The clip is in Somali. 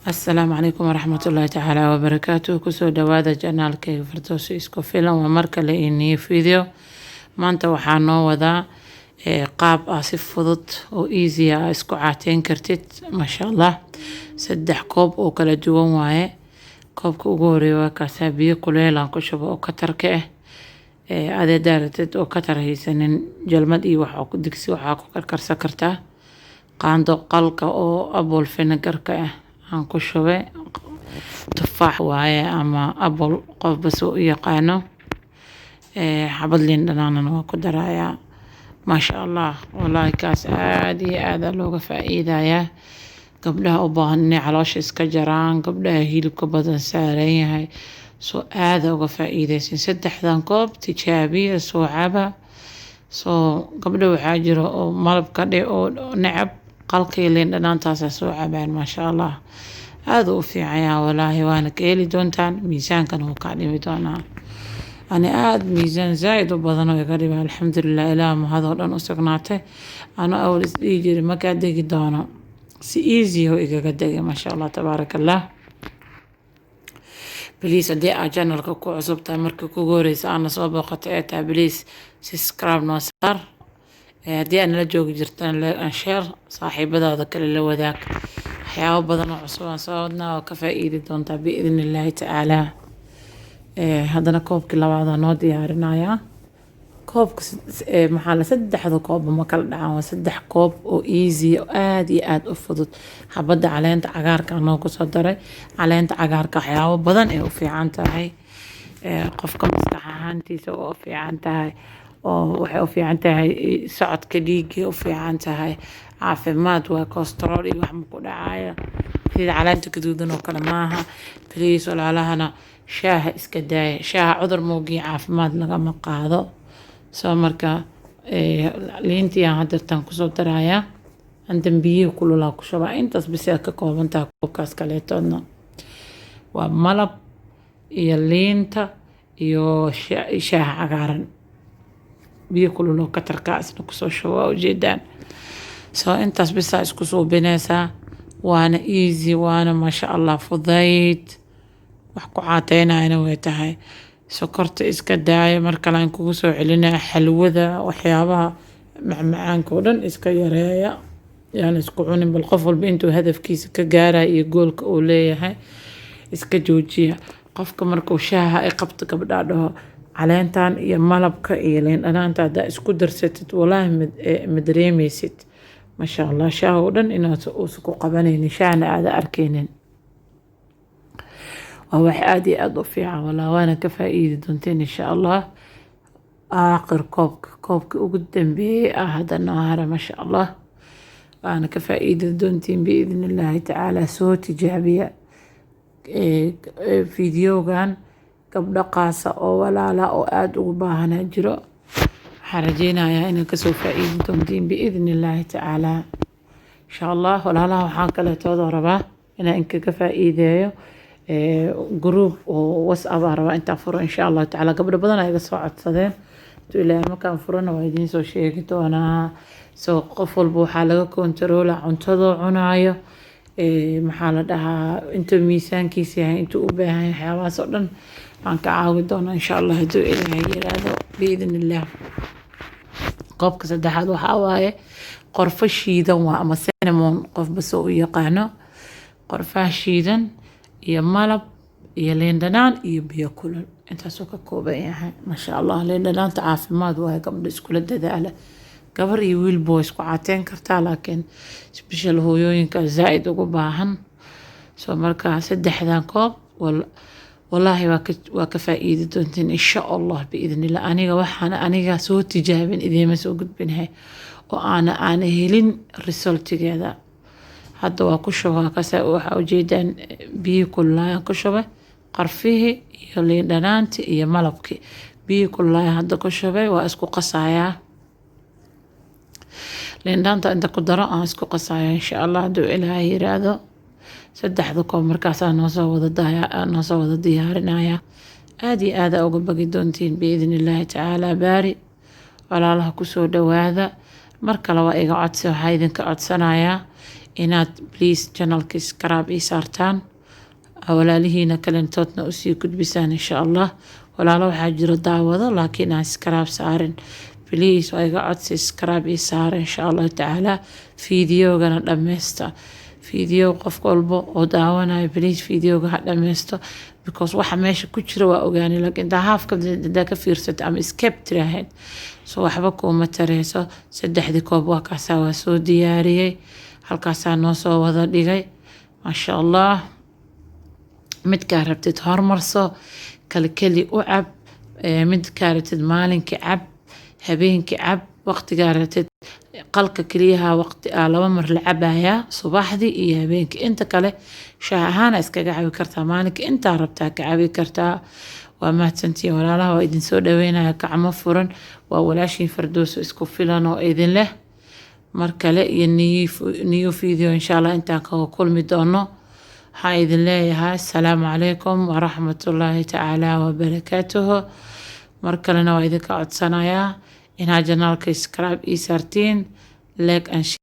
السلام عليكم ورحمة الله تعالى وبركاته كسو دوادا janaalkayga Firdawsi isku filan waa mar kale inii video maanta waxaa noo wadaa qaab si fudud oo easy ah isku caateyn kartid masha Allah 3 koob oo kala duwan waaye koobka ugu horeeya waa kaasa biyo kuleel aan ku shubo oo katarka adee daaratid oo katar haysanin jalmad iyo waxa ku digsi waxa ku karkarsan kartaa qaando qalka oo apple vinegarka aan ku shubay tufaax waaye ama apple qof bas u yaqaano xabad liin dhanaan waa ku darayaa masha Allah wallahi kaas aad iyo aad looga faa'iidayaa gabdhaha u baahan inay caloosha iska jaraan gabdhaha hilibka badan saaran yahay soo aad uga faa'iideysan 3 koob tijaabiya soo caba soo gabdho waxaa jiro oo malabka oo necab qalkay liin dhanaantaas soo cabaan masha Allah aad u fiican wallahi waana ka heli doontaan miisaankan uu ka dhimi doonaa ani aad miisaan zaid u badan oo iga dhibay alxamdulillah ilaa ma hado dhan u sugnaatay ana awal isdhiijir ma ka degi doono si easy oo iga degay masha Allah tabarakallah please hadii aad channelka ku cusubtahay markii kugu horeysa ana soo booqatay please subscribe noo saar hadii aan la joogi jirtaan like and share saaxiibadaada kale la wadaag waxyaabo badan oo cusub aan soo wadnaa oo ka faa'iidi doontaa biidhnillaahi tacaala haddana koobkii labaad aan noo diyaarinayaa koobka maxaa la 3 koob ma kala dhacaan waa 3 koob oo easy oo aad iyo aad u fudud xabada caleenta cagaarka aan ku soo daray caleenta cagaarka waxyaabo badan ay u fiican tahay qofka maskax ahaantiisa oo u fiican tahay oo waxay u fiican tahay socodka dhiigga u fiican tahay caafimaad waa cholesterol iyo wax ma ku dhacaya sida caleenta gaduudan oo kale maaha please walaalahana shaaha iska daaya shaaha cudur moogi caafimaad lagama qaado soo marka liintii aan hadartan ku soo darayaa andan biyo kulula ku shubaa intaas bis ka koobantaa koobkaas kaleetoodna waa malab iyo liinta iyo shaaha cagaaran biyo kulula katarka isna ku soo shubaa ujeedaan soo intaas bis isku suubinaysaa waana easy waana masha Allah fudayd wax ku caateynayna way tahay sokorta iska daaya marka la kugu soo celinaa xalwada waxyaabaha macmacaanka oo dhan iska yareeya yani isku cunin bal qof walba intuu hadafkiisa ka gaaray iyo goolka uu leeyahay iska joojiya qofka markuu shaaha ay qabto gabdha dhaho caleentan iyo malabka iyo liin dhanaanta hada isku darsatid wallahi mid dareemaysid masha Allah shaaha oo dhan inaad isku qabanaynin shaahna aad arkeenin wax aad iyo aad u fiican wallahi waana ka faa'iidi doonteen insha Allah aakhir koobka ugu dambeeyay hada nahara masha Allah waana ka faa'iidi doonteen biidhnillaahi tacaala soo tijaabiya videogan gabdho qaasa oo walaala oo aad ugu baahan jiro waxaan rajeynayaa inaad ka soo faa'iidi doonteen biidhnillaahi tacaala insha Allah walaalaha waxaan kale toodo rabaa inaan ka faa'iideeyo group oo WhatsApp raba inta furo insha Allah tacaala gabdho badan ay iga soo codsadeen ilaa markaan furana waa idin soo sheegi doonaa soo qof walba waxaa laga controlaa cuntada cunaayo maxaa la dhahaa inta miisaankiisa yahay inta u baahan yahay waxyaabahaas oo dhan aan ka caawi doonaa insha Allah haduu Ilaahay yiraahdo biidhnillah koobka saddexaad waxaa waaye qorfo shiidan waa ama cinnamon qof bas u yaqaano qorfaha shiidan iyo malab iyo liin dhanaan iyo biyo kulul intaas oo ka kooban yahay masha Allah liin dhanaanta caafimaad waa gabdho isku dadaala gabar iyo wiil boo isku caateyn kartaa laakiin special hooyooyinka zaid ugu baahan soo marka 3 koob wallahi waa ka faa'iidi doonteen insha Allah biidhnillah aniga soo tijaabin idima soo gudbinahay oo aan helin resultigeeda hadda waa ku shubaa kaasa waxa ujeedaan biyo kulula ku shubay qarfihii iyo liin dhanaanti iyo malabki biyo kulula hadda ku shubay waa isku qasayaa liin dhanaanta inta ku daro aan isku qasayaa insha Allah haduu Ilaahay yiraahdo 3 koob markaas noo soo wada diyaarinaya aad iyo aad uga bagi doontiin biidhnillaahi tacaala baari walaalaha ku soo dhawaada markale waa iga codsi waxaa idinka codsanayaa inaad please channelka subscribe ii saartaan walaalihiina kalentoodna usii gudbisaan insha allah. walaalo waxaa jiro daawado laakiin aan subscribe saarin, please waa iga codsi subscribe ii saara insha allah tacaala. fiidiyoogana dhammaysta, fiidiyoo qof walba oo daawanayo please fiidiyooga ha dhammaysto, because waxa meesha ku jira waa ogaani, laakiin intaa haafka hadaa ka fiirsato ama escape tiraahid so waxba kuuma tareyso. 3 koob waa kaasaa waa soo diyaariyey, halkaasaa noo soo wada dhigay maasha allah. midkaa rabtid hormarso, kali u cab, midkaa rabtid maalinka cab, habeenkii cab, waqtigaa rabtid qalka keliyaha waqti 2 mar la cabayaa, subaxdii iyo habeenkii. inta kale shaah ahaan iskaga cabi kartaa, maalinka intaa rabtaa ka cabi kartaa. waa mahadsantiin walaalaha, waa idin soo dhaweynaya gacmo furan. waa walaashiin Fardowso isku filan oo idin leh mar kale iyo new video insha allah intaan kaga kulmi doono. waxaan idin leeyahay assalaamu calaykum waraxmatullaahi tacaala wabarakaatuhu. mar kalena waa idinka codsanayaa inaad janaalka subscribe ii saartiin, like and share.